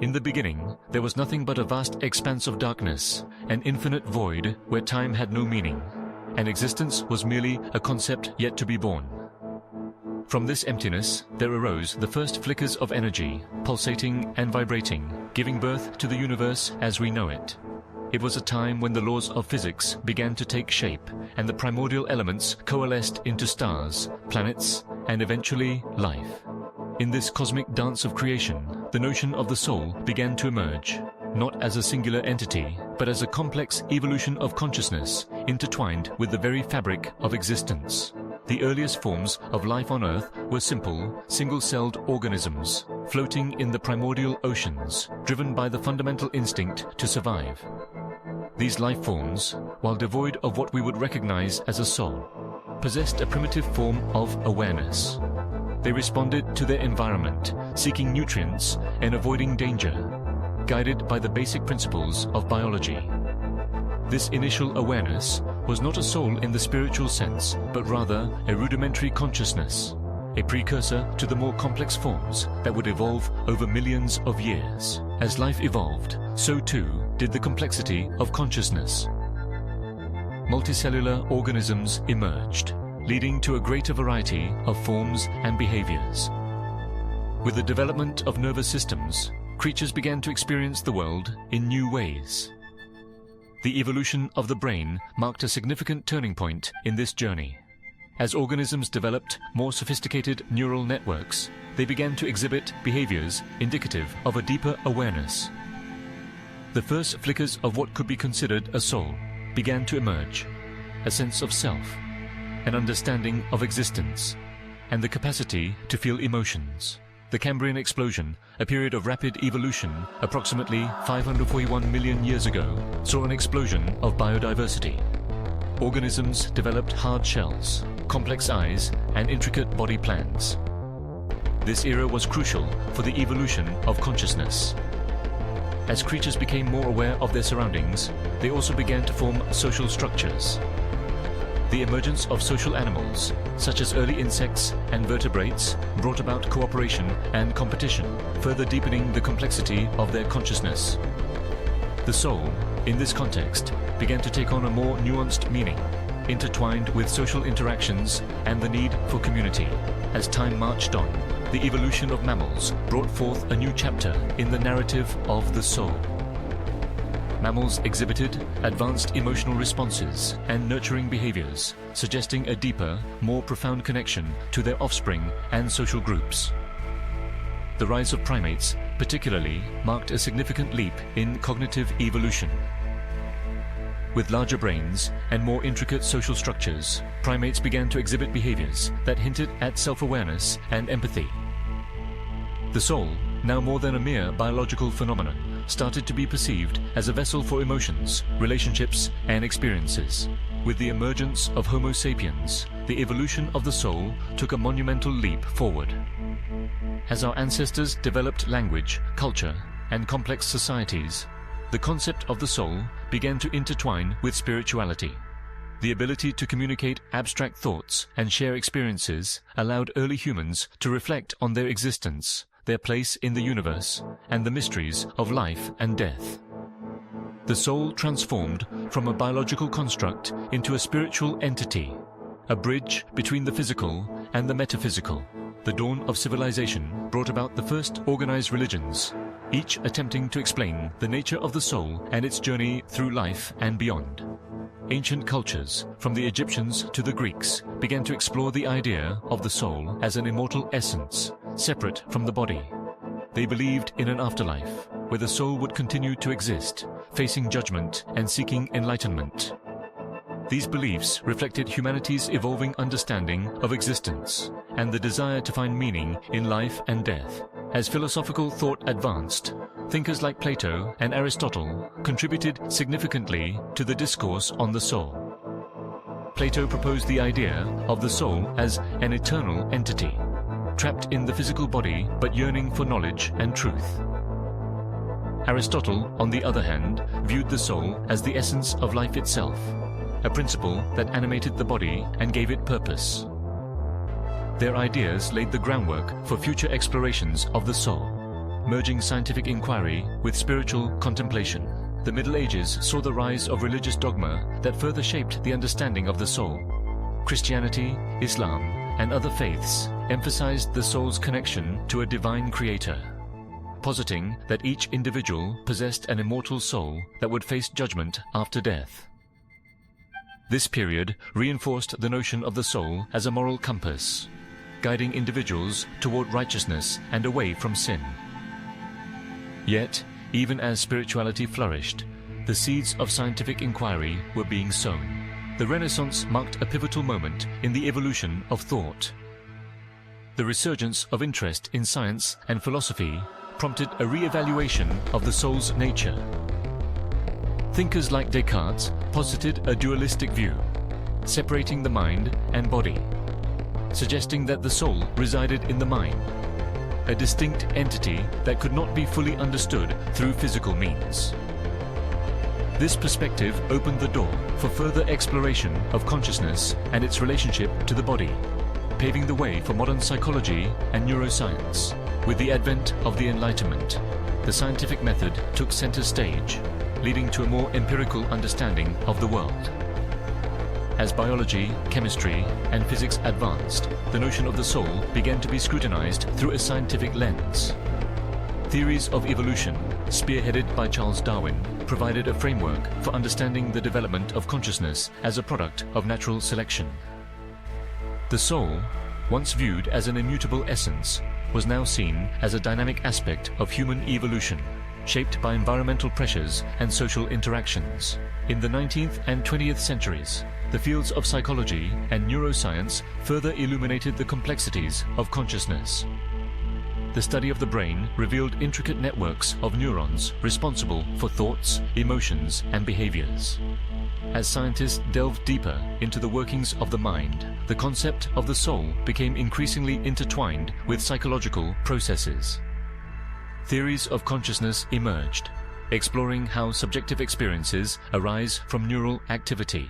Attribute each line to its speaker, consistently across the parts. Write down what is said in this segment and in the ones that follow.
Speaker 1: In the beginning, there was nothing but a vast expanse of darkness, an infinite void where time had no meaning, and existence was merely a concept yet to be born. From this emptiness, there arose the first flickers of energy, pulsating and vibrating, giving birth to the universe as we know it. It was a time when the laws of physics began to take shape, and the primordial elements coalesced into stars, planets, and eventually life. In this cosmic dance of creation, the notion of the soul began to emerge, not as a singular entity, but as a complex evolution of consciousness intertwined with the very fabric of existence. The earliest forms of life on Earth were simple, single-celled organisms, floating in the primordial oceans, driven by the fundamental instinct to survive. These life forms, while devoid of what we would recognize as a soul, possessed a primitive form of awareness. They responded to their environment, seeking nutrients and avoiding danger, guided by the basic principles of biology. This initial awareness was not a soul in the spiritual sense, but rather a rudimentary consciousness, a precursor to the more complex forms that would evolve over millions of years. As life evolved, so too did the complexity of consciousness. Multicellular organisms emerged, leading to a greater variety of forms and behaviors. With the development of nervous systems, creatures began to experience the world in new ways. The evolution of the brain marked a significant turning point in this journey. As organisms developed more sophisticated neural networks, they began to exhibit behaviors indicative of a deeper awareness. The first flickers of what could be considered a soul began to emerge, a sense of self, an understanding of existence, and the capacity to feel emotions. The Cambrian explosion, a period of rapid evolution approximately 541 million years ago, saw an explosion of biodiversity. Organisms developed hard shells, complex eyes, and intricate body plans. This era was crucial for the evolution of consciousness. As creatures became more aware of their surroundings, they also began to form social structures. The emergence of social animals, such as early insects and vertebrates, brought about cooperation and competition, further deepening the complexity of their consciousness. The soul, in this context, began to take on a more nuanced meaning, intertwined with social interactions and the need for community. As time marched on, the evolution of mammals brought forth a new chapter in the narrative of the soul. Mammals exhibited advanced emotional responses and nurturing behaviors, suggesting a deeper, more profound connection to their offspring and social groups. The rise of primates, particularly, marked a significant leap in cognitive evolution. With larger brains and more intricate social structures, primates began to exhibit behaviors that hinted at self-awareness and empathy. The soul, now more than a mere biological phenomenon, started to be perceived as a vessel for emotions, relationships, and experiences. With the emergence of Homo sapiens, the evolution of the soul took a monumental leap forward. As our ancestors developed language, culture, and complex societies, the concept of the soul began to intertwine with spirituality. The ability to communicate abstract thoughts and share experiences allowed early humans to reflect on their existence, their place in the universe, and the mysteries of life and death. The soul transformed from a biological construct into a spiritual entity, a bridge between the physical and the metaphysical. The dawn of civilization brought about the first organized religions, each attempting to explain the nature of the soul and its journey through life and beyond. Ancient cultures, from the Egyptians to the Greeks, began to explore the idea of the soul as an immortal essence, separate from the body. They believed in an afterlife, where the soul would continue to exist, facing judgment and seeking enlightenment. These beliefs reflected humanity's evolving understanding of existence and the desire to find meaning in life and death. As philosophical thought advanced, thinkers like Plato and Aristotle contributed significantly to the discourse on the soul. Plato proposed the idea of the soul as an eternal entity, trapped in the physical body but yearning for knowledge and truth. Aristotle, on the other hand, viewed the soul as the essence of life itself, a principle that animated the body and gave it purpose. Their ideas laid the groundwork for future explorations of the soul. merging scientific inquiry with spiritual contemplation. The Middle Ages saw the rise of religious dogma that further shaped the understanding of the soul. Christianity, Islam, and other faiths emphasized the soul's connection to a divine creator, positing that each individual possessed an immortal soul that would face judgment after death. This period reinforced the notion of the soul as a moral compass, guiding individuals toward righteousness and away from sin. Yet, even as spirituality flourished, the seeds of scientific inquiry were being sown. The Renaissance marked a pivotal moment in the evolution of thought. The resurgence of interest in science and philosophy prompted a re-evaluation of the soul's nature. Thinkers like Descartes posited a dualistic view, separating the mind and body, suggesting that the soul resided in the mind, a distinct entity that could not be fully understood through physical means. This perspective opened the door for further exploration of consciousness and its relationship to the body, paving the way for modern psychology and neuroscience. With the advent of the Enlightenment, the scientific method took center stage, leading to a more empirical understanding of the world. As biology, chemistry, and physics advanced, the notion of the soul began to be scrutinized through a scientific lens. Theories of evolution, spearheaded by Charles Darwin, provided a framework for understanding the development of consciousness as a product of natural selection. The soul, once viewed as an immutable essence, was now seen as a dynamic aspect of human evolution, shaped by environmental pressures and social interactions. In the 19th and 20th centuries, the fields of psychology and neuroscience further illuminated the complexities of consciousness. The study of the brain revealed intricate networks of neurons responsible for thoughts, emotions, and behaviors. As scientists delved deeper into the workings of the mind, the concept of the soul became increasingly intertwined with psychological processes. Theories of consciousness emerged, exploring how subjective experiences arise from neural activity.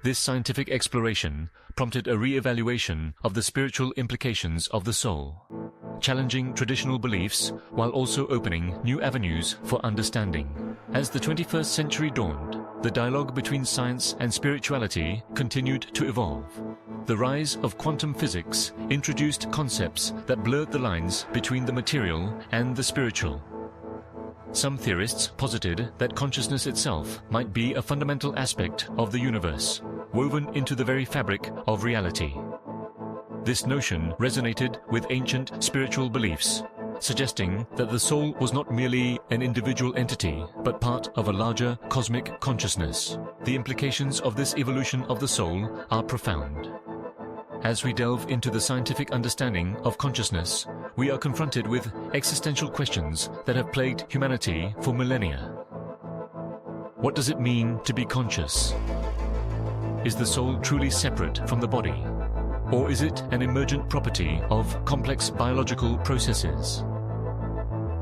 Speaker 1: This scientific exploration prompted a re-evaluation of the spiritual implications of the soul, challenging traditional beliefs while also opening new avenues for understanding. As the 21st century dawned, the dialogue between science and spirituality continued to evolve. The rise of quantum physics introduced concepts that blurred the lines between the material and the spiritual. Some theorists posited that consciousness itself might be a fundamental aspect of the universe, woven into the very fabric of reality. This notion resonated with ancient spiritual beliefs, suggesting that the soul was not merely an individual entity, but part of a larger cosmic consciousness. The implications of this evolution of the soul are profound. As we delve into the scientific understanding of consciousness, we are confronted with existential questions that have plagued humanity for millennia. What does it mean to be conscious? Is the soul truly separate from the body? Or is it an emergent property of complex biological processes?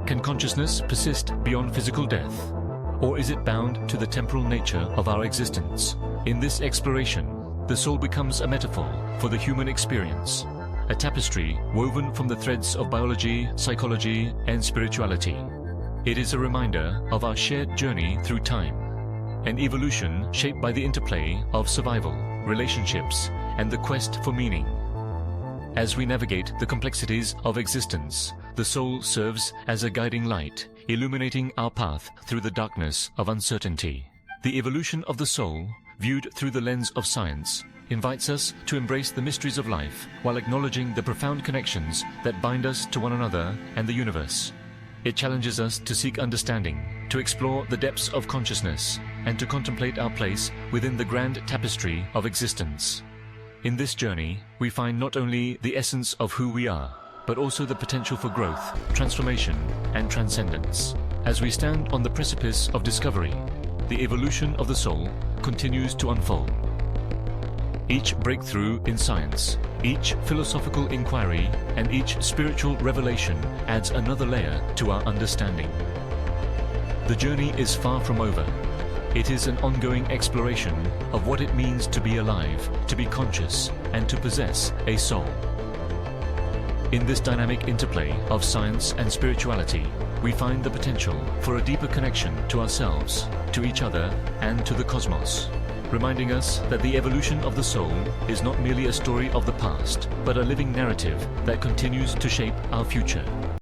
Speaker 1: Can consciousness persist beyond physical death? Or is it bound to the temporal nature of our existence? In this exploration, the soul becomes a metaphor for the human experience, a tapestry woven from the threads of biology, psychology, and spirituality. It is a reminder of our shared journey through time, an evolution shaped by the interplay of survival, relationships, and the quest for meaning. As we navigate the complexities of existence, the soul serves as a guiding light, illuminating our path through the darkness of uncertainty. The evolution of the soul, viewed through the lens of science, invites us to embrace the mysteries of life while acknowledging the profound connections that bind us to one another and the universe. It challenges us to seek understanding, to explore the depths of consciousness, and to contemplate our place within the grand tapestry of existence. In this journey, we find not only the essence of who we are, but also the potential for growth, transformation, and transcendence. As we stand on the precipice of discovery, the evolution of the soul continues to unfold. Each breakthrough in science, each philosophical inquiry, and each spiritual revelation adds another layer to our understanding. The journey is far from over. It is an ongoing exploration of what it means to be alive, to be conscious, and to possess a soul. In this dynamic interplay of science and spirituality, we find the potential for a deeper connection to ourselves, to each other, and to the cosmos, reminding us that the evolution of the soul is not merely a story of the past, but a living narrative that continues to shape our future.